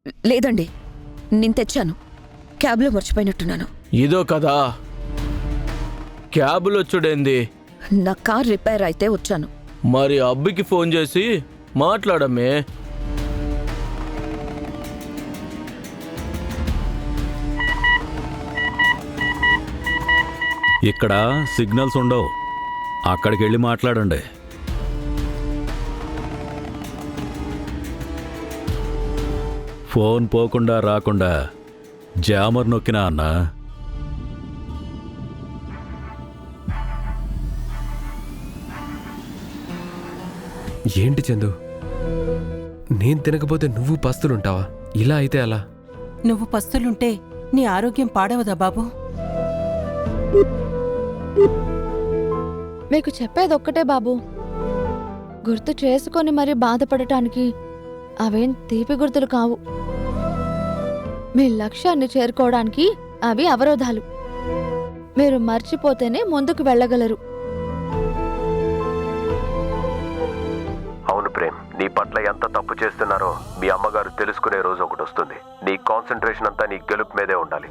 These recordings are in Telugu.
లేదండి, నేను తెచ్చాను. క్యాబ్లో మర్చిపోయినట్టున్నాను. ఇదో కదా, క్యాబులో చూడేంది? నా కార్ రిపేర్ అయితే వచ్చాను. మరి అబ్బికి ఫోన్ చేసి మాట్లాడమే. ఇక్కడ సిగ్నల్స్ ఉండవు, అక్కడికి వెళ్ళి మాట్లాడండి. ఫోన్ పోకుండా రాకుండా జామర్ నొక్కినా అన్నా. ఏంటి చందు, నేను తినకపోతే నువ్వు పస్తులుంటావా? ఇలా అయితే అలా? నువ్వు పస్తులుంటే నీ ఆరోగ్యం పాడవదా బాబు? మీకు చెప్పేది ఒక్కటే బాబు, గుర్తు చేసుకొని మరీ బాధపడటానికి అవేం తీపి గుర్తులు కావు. మీ లక్ష్యాన్ని చేరుకోవడానికి అవి అవరోధాలు. మీరు మర్చిపోతేనే ముందుకు వెళ్ళగలరు. అవును ప్రేమ్, నీ పట్ల ఎంత తప్పు చేస్తున్నారో మీ అమ్మగారు తెలుసుకునే రోజు ఒకటి వస్తుంది. నీ కాన్సన్ట్రేషన్ అంతా నీ గెలుపు మీదే ఉండాలి.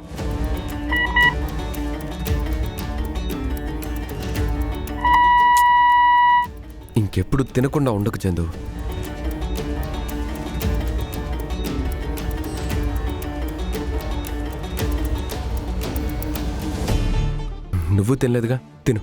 ఇంకెప్పుడు తినకుండా ఉండకు చందు. నువ్వు తినలేదుగా, తిను.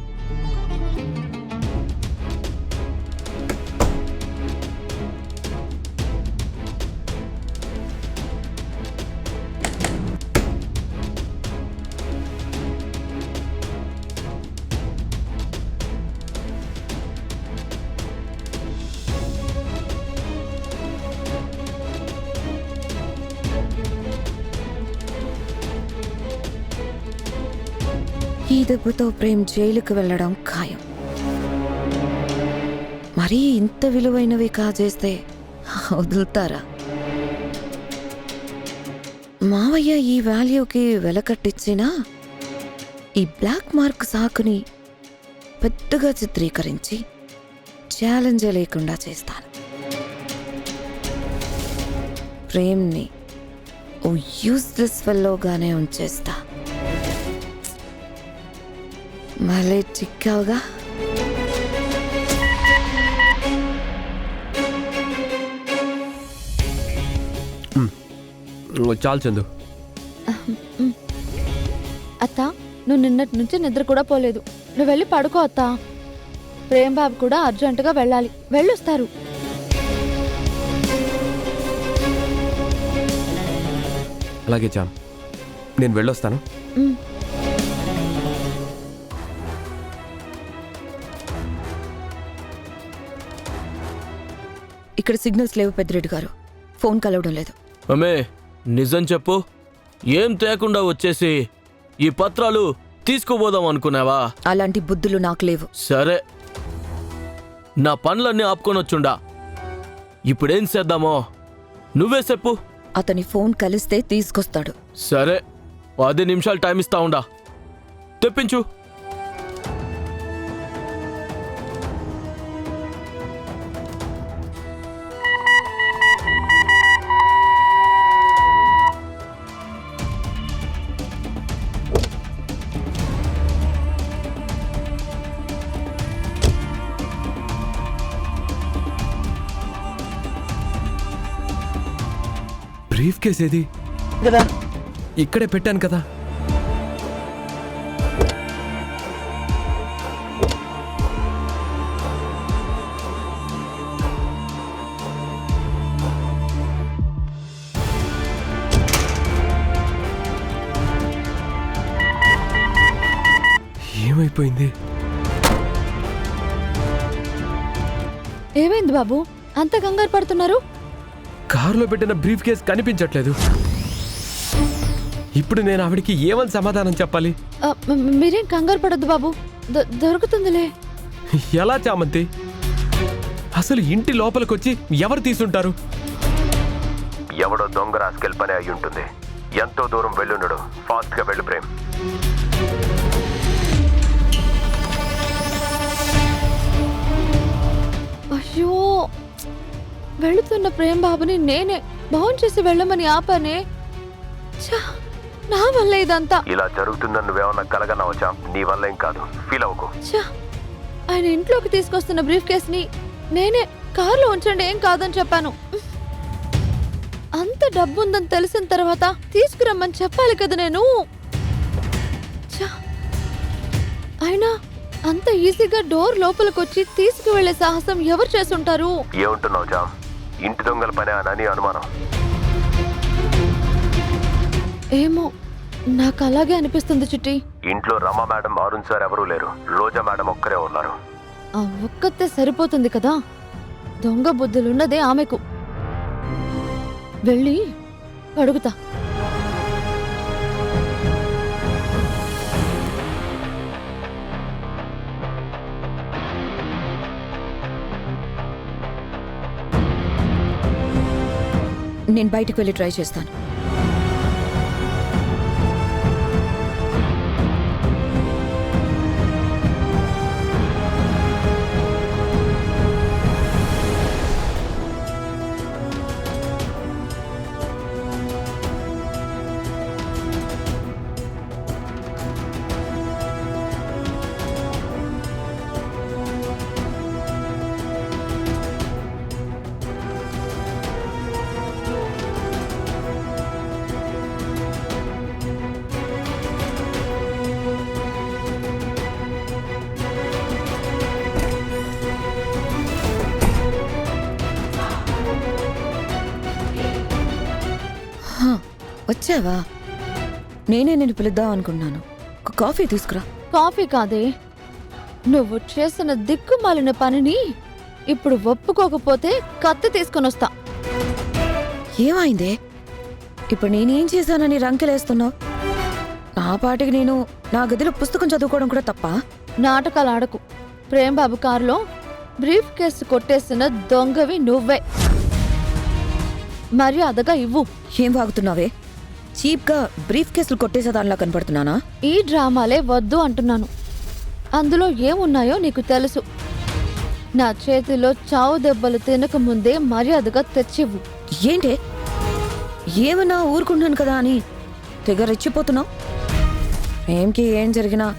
ఈ దెబ్బతో ప్రేమ్ జైలుకు వెళ్ళడం ఖాయం. మరీ ఇంత విలువైనవి కాజేస్తే వదులుతారా? మావయ్య ఈ వాల్యూకి వెలకట్టించినా ఈ బ్లాక్ మార్క్ సాకుని పెద్దగా చిత్రీకరించి ఛాలెంజ్ లేకుండా చేస్తాను. ప్రేమ్ని ఓ యూస్లెస్ ఫెల్లోగానే ఉంచేస్తా. మళ్ళీ చిక్కావుగా. చాలు చందు. అత్త, నువ్వు నిన్నటి నుంచి నిద్ర కూడా పోలేదు. నువ్వు వెళ్ళి పడుకో అత్త. ప్రేమ్ బాబు కూడా అర్జెంటుగా వెళ్ళాలి, వెళ్ళొస్తారు. అలాగే చామ్, నేను వెళ్ళొస్తాను. ఇక్కడ సిగ్నల్స్ లేవు పెద్దిరెడ్డి గారు, ఫోన్ కలవడం లేదు. అమ్మే, నిజం చెప్పు, ఏం తేకుండా వచ్చేసి ఈ పత్రాలు తీసుకుపోదాం అనుకున్నావా? అలాంటి బుద్ధులు నాకు లేవు. సరే, నా పనులన్నీ ఆపుకొనొచ్చుండా. ఇప్పుడేం చేద్దామో నువ్వే చెప్పు. అతని ఫోన్ కలిస్తే తీసుకొస్తాడు. సరే, 10 నిమిషాలు టైం ఇస్తా ఉండా, తెప్పించు. బ్రీఫ్ కేస్ ఏది? కదా ఇక్కడే పెట్టాను కదా. ఏమైపోయింది? ఏమైంది బాబు, అంత కంగారు పడుతున్నారు? కారులో పెట్టిన బ్రీఫ్ కేస్ కనిపించట్లేదు. ఇప్పుడు నేను ఆవిడికి ఏమని సమాధానం చెప్పాలి? మీరేం కంగారు పడొద్దు బాబు, దొరుకుతుందిలే. ఎలా చామంతి? అసలు ఇంటి లోపలికొచ్చి ఎవరు తీసుంటారు? ఎవడో దొంగ రాసుకెళ్ళి పని అయి ఉంటుంది. ఎంతో దూరం వెళ్ళుండడు. ఫాస్ట్ గా వెళ్ళు ప్రేమ్. అయ్యో, వెళుతున్న ప్రేమ్ బాబుని నేనే భోంచేసి వెళ్ళమని ఆపనే. ఛ, నా వల్ల ఇదంతా. ఇలా జరుగుతుందని నువ్వేమన్నా కలగన్నావు చామ్. నీ వల్ల ఏం కాదు, ఫీల్ అవ్వకు. ఛ, ఆయన ఇంట్లోకి తీసుకొస్తున్న బ్రీఫ్ కేస్ని నేనే కారులో ఉంచండి, ఏం కాదని చెప్పాను. అంత డబ్బు ఉందని తెలిసిన తర్వాత తీసుకురమ్మని చెప్పాలి కదా నేను. ఛ, అయినా అంత ఈజీగా డోర్ లోపలికొచ్చి తీసుకువెళ్లే సాహసం ఎవరు చేసుంటారు? ఏమంటున్నావు జామ్? ఇంటి దొంగల పని అని అనుమానం. ఏమో, నాకు అలాగే అనిపిస్తుంది చిట్టి. ఇంట్లో రమ మేడం, అరుణ్ సార్ ఎవరూ లేరు. రోజా మేడం ఒక్కరే ఉన్నారు. ఆ ఒక్కతే సరిపోతుంది కదా. దొంగ బుద్ధులున్నదే ఆమెకు. వెళ్ళి అడుగుతా. నేను బయటికి వెళ్ళి ట్రై చేస్తాను. వచ్చావా? నేనే నేను పిలుద్దాం అనుకున్నాను. ఒక కాఫీ తీసుకురా. కాఫీ కాదే, నువ్వు చేసిన దిక్కుమాలిన పనిని ఇప్పుడు ఒప్పుకోకపోతే కత్తి తీసుకొని వస్తా. ఏమైందే? ఇప్పుడు నేనేం చేశానని రంకెలేస్తున్నావు? నా పాటికి నేను నా గదిలో పుస్తకం చదువుకోవడం కూడా తప్ప? నాటకాలు ఆడకు. ప్రేమ్బాబు కారులో బ్రీఫ్ కేసు కొట్టేసిన దొంగవి నువ్వే. మర్యాదగా ఇవ్వు. ఏం వాగుతున్నావే? చీప్గా బ్రీఫ్ కేసులు కొట్టేసేదానిలా కనపడుతున్నానా? ఈ డ్రామాలే వద్దు అంటున్నాను. అందులో ఏమున్నాయో నీకు తెలుసు. నా చేతిలో చావు దెబ్బలు తినక ముందే మర్యాదగా తెచ్చివ్వు. ఏంటే? ఏమన్నా ఊరుకున్నాను కదా అని తెగ రెచ్చిపోతున్నావు? ఏంకి ఏం జరిగినా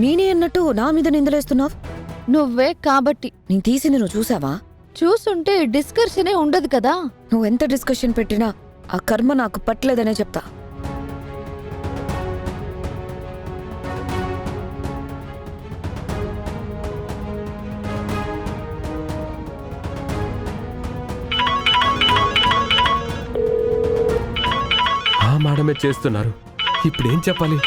నేనే అన్నట్టు నా మీద నిందలేస్తున్నావు. నువ్వే కాబట్టి. నేను తీసింది నువ్వు చూసావా? చూసుంటే డిస్కషనే ఉండదు కదా. నువ్వు ఎంత డిస్కషన్ పెట్టినా ఆ కర్మ నాకు పట్టలేదనే చెప్తా. ఆ మేడమే చేస్తున్నారు. ఇప్పుడేం చెప్పాలి?